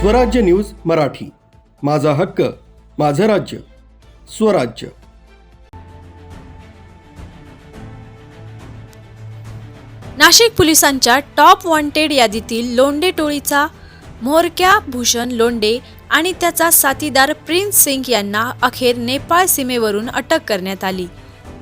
स्वराज्य न्यूज मराठी, माझा हक्क माझं राज्य स्वराज्य। नाशिक पोलिसांच्या टॉप वॉन्टेड यादीतील लोंढे टोळीचा म्होरक्या भूषण लोंढे आणि त्याचा साथीदार प्रिन्स सिंग यांना अखेर नेपाळ सीमेवरून अटक करण्यात आली।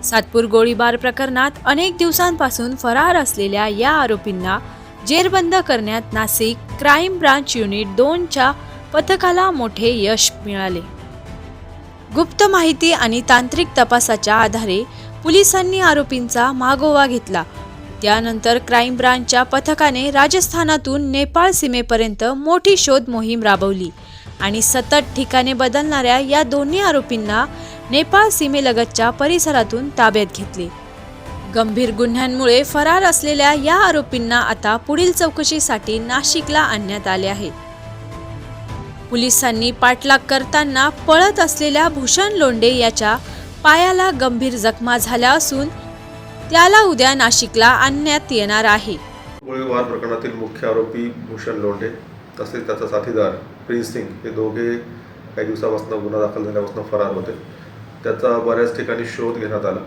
सातपूर गोळीबार प्रकरणात अनेक दिवसांपासून फरार असलेल्या या आरोपींना जेरबंद करण्यात नाशिक क्राईम ब्रांच युनिट 2च्या पथकाला मोठे यश मिळाले। गुप्त माहिती आणि तांत्रिक तपासाच्या आधारे पोलिसांनी आरोपींचा मागोवा घेतला। त्यानंतर क्राईम ब्रांचच्या पथकाने राजस्थानातून नेपाळ सीमेपर्यंत मोठी शोध मोहीम राबवली आणि सतत ठिकाणे बदलणाऱ्या या दोन्ही आरोपींना नेपाळ सीमेलगतच्या परिसरातून ताब्यात घेतले। गंभीर गुन्ह्यांमुळे फरार असलेल्या या आरोपींना आता पुढील चौकशीसाठी नाशिकला आणण्यात आले आहे। पोलिसांनी पाठलाग करताना पळत असलेल्या भूषण लोंढे याच्या पायाला गंभीर जखमा झाल्या असून त्याला उद्या नाशिकला आणण्यात येणार आहे। गोळीबार प्रकरणातील मुख्य आरोपी भूषण लोंढे तसेच त्याचा साथीदार प्रिन्स सिंग हे दोघे काही दिवसापासून गुन्हा दाखल झाल्यापासून फरार होते। त्याचा बऱ्याच ठिकाणी शोध घेण्यात आला।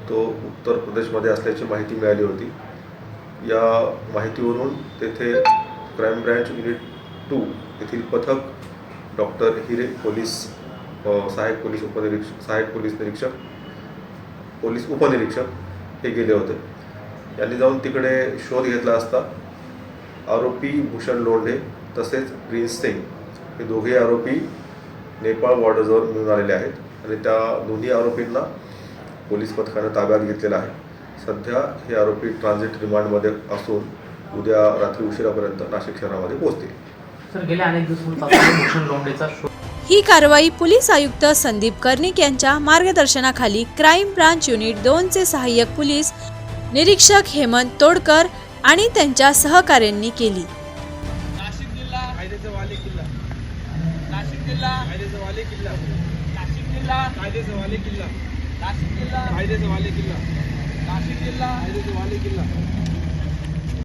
तो उत्तर प्रदेशमध्ये असल्याची माहिती मिळाली होती। या माहितीवरून तेथे क्राईम ब्रँच युनिट 2 येथील पथक डॉक्टर हिरे पोलीस सहाय्यक पोलीस निरीक्षक पोलीस उपनिरीक्षक हे गेले होते। यांनी जाऊन तिकडे शोध घेतला असता आरोपी भूषण लोंढे तसेच प्रिन्स सिंग हे दोघे आरोपी नेपाळ बॉर्डरजवळ मिळून आलेले आहेत आणि त्या दोन्ही आरोपींना पोलीस पथकाने ताब्यात घेतलेला आहे। सध्या हे आरोपी ट्रान्झिट रिमांडमध्ये असून उद्या रात्री उशिरापर्यंत नाशिक शहरामध्ये पोहोचतील। सर, गेल्या अनेक दिवसांपासून भूषण लोंढेचा ही कारवाई पोलीस आयुक्त संदीप कर्णिक यांच्या मार्गदर्शनाखाली क्राईम ब्रांच युनिट 2चे सहाय्यक पोलीस निरीक्षक हेमंत तोडकर आणि त्यांच्या सहकाऱ्यांनी केली। नाशिक जिल्हा कायद्याचा वाले किल्ला, नाशिक जिल्हा कायद्याचा वाले किल्ला, नाशिक जिल्हा कायद्याचा वाले किल्ला, नाशिक जिल्हा कायद्याचा वाले किल्ला, नाशिक जिल्हा कायद्याचा वाले किल्ला।